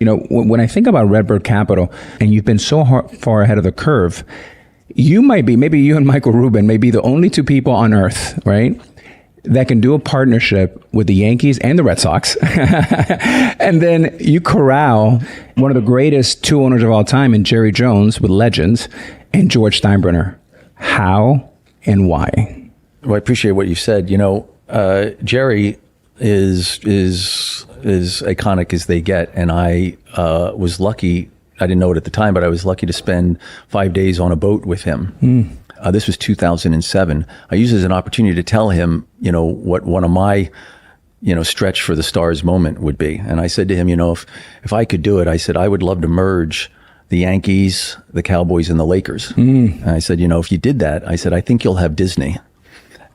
When I think about RedBird Capital, and you've been so far ahead of the curve, maybe you and Michael Rubin may be the only two people on earth, right, that can do a partnership with the Yankees and the Red Sox. And then you corral one of the greatest two owners of all time in Jerry Jones with Legends and George Steinbrenner. How and why? Well, I appreciate what you said. Jerry is iconic as they get. And I was lucky, I didn't know it at the time, but I was lucky to spend 5 days on a boat with him. This was 2007. I used it as an opportunity to tell him, what one of my, stretch for the stars moment would be. And I said to him, if I could do it, I said, I would love to merge the Yankees, the Cowboys, and the Lakers. And I said, if you did that, I said, I think you'll have Disney.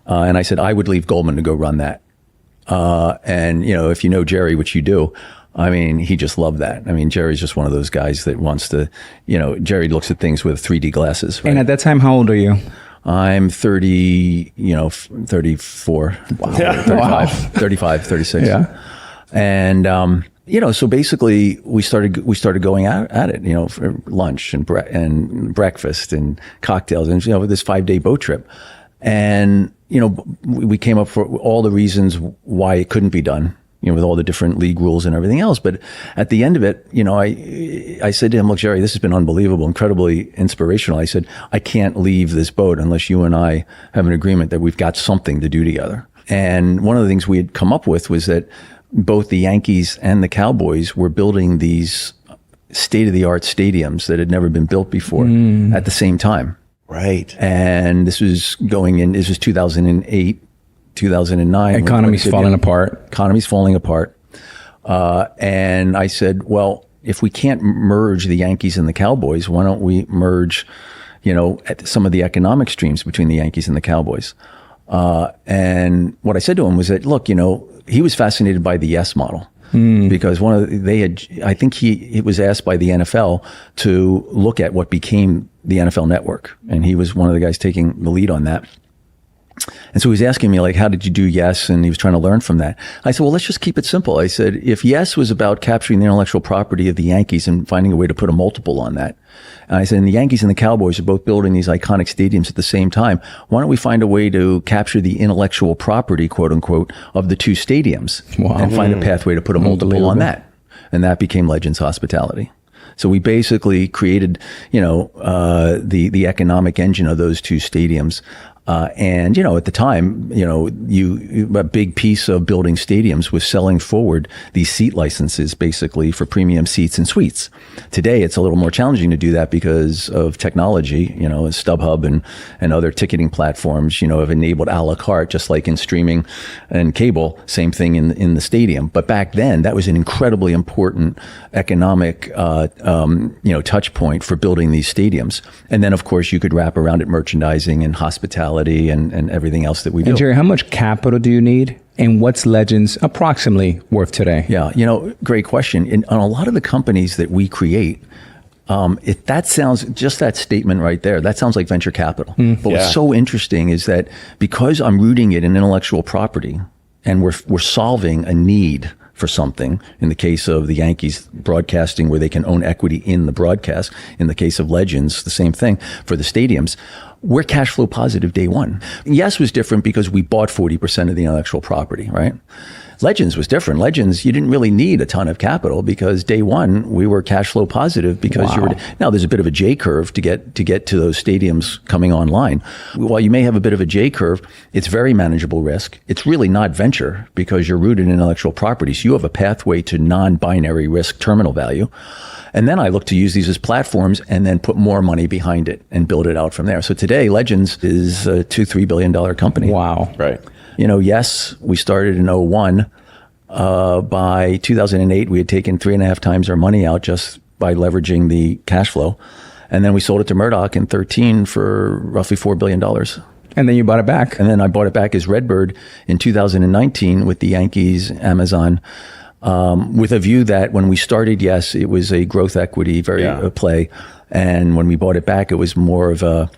And I said, I would leave Goldman to go run that. And, if you know Jerry, which you do, he just loved that. Jerry's just one of those guys that wants to, Jerry looks at things with 3D glasses. Right? And at that time, how old are you? I'm 30, 34, wow. 35, 36. Yeah. And, so basically we started going out at it, for lunch and breakfast and cocktails and, this 5-day boat trip. And, we came up for all the reasons why it couldn't be done, with all the different league rules and everything else. But at the end of it, I said to him, look, Jerry, this has been unbelievable, incredibly inspirational. I said, I can't leave this boat unless you and I have an agreement that we've got something to do together. And one of the things we had come up with was that both the Yankees and the Cowboys were building these state-of-the-art stadiums that had never been built before at the same time. Right. And this was 2008, 2009. Economy's falling apart. Economy's falling apart. And I said, well, if we can't merge the Yankees and the Cowboys, why don't we merge, some of the economic streams between the Yankees and the Cowboys? And what I said to him was that, look, he was fascinated by the yes model. Because I think he was asked by the NFL to look at what became the NFL Network. And he was one of the guys taking the lead on that. And so he was asking me, how did you do yes? And he was trying to learn from that. I said, well, let's just keep it simple. I said, if yes was about capturing the intellectual property of the Yankees and finding a way to put a multiple on that. And I said, and the Yankees and the Cowboys are both building these iconic stadiums at the same time. Why don't we find a way to capture the intellectual property, quote unquote, of the two stadiums and find a pathway to put a multiple on that? And that became Legends Hospitality. So we basically created, the economic engine of those two stadiums. And, at the time, a big piece of building stadiums was selling forward these seat licenses basically for premium seats and suites. Today, it's a little more challenging to do that because of technology, StubHub and other ticketing platforms, have enabled a la carte, just like in streaming and cable, same thing in the stadium. But back then, that was an incredibly important economic, touch point for building these stadiums. And then, of course, you could wrap around it merchandising and hospitality and everything else that we do. And Jerry, how much capital do you need? And what's Legends approximately worth today? Yeah, great question. On a lot of the companies that we create, that sounds, just that statement right there, that sounds like venture capital. But what's so interesting is that because I'm rooting it in intellectual property and we're solving a need for something, in the case of the Yankees broadcasting where they can own equity in the broadcast, in the case of Legends, the same thing for the stadiums, we're cash flow positive day one. Yes was different because we bought 40% of the intellectual property, right? Legends was different. Legends, you didn't really need a ton of capital because day one we were cash flow positive because now there's a bit of a J curve to get to those stadiums coming online. While you may have a bit of a J curve, it's very manageable risk. It's really not venture because you're rooted in intellectual property. So you have a pathway to non-binary risk terminal value. And then I look to use these as platforms and then put more money behind it and build it out from there. So today, Legends is a $2-3 billion company. Wow. Right. Yes, we started in 2001. By 2008, we had taken 3.5 times our money out just by leveraging the cash flow. And then we sold it to Murdoch in 2013 for roughly $4 billion. And then you bought it back. And then I bought it back as RedBird in 2019 with the Yankees, Amazon, with a view that when we started, yes, it was a growth equity play. And when we bought it back, it was more of a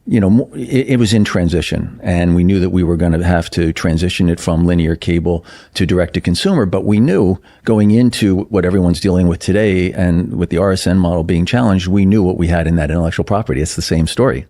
it was in transition, and we knew that we were going to have to transition it from linear cable to direct to consumer. But we knew going into what everyone's dealing with today, and with the RSN model being challenged, we knew what we had in that intellectual property. It's the same story.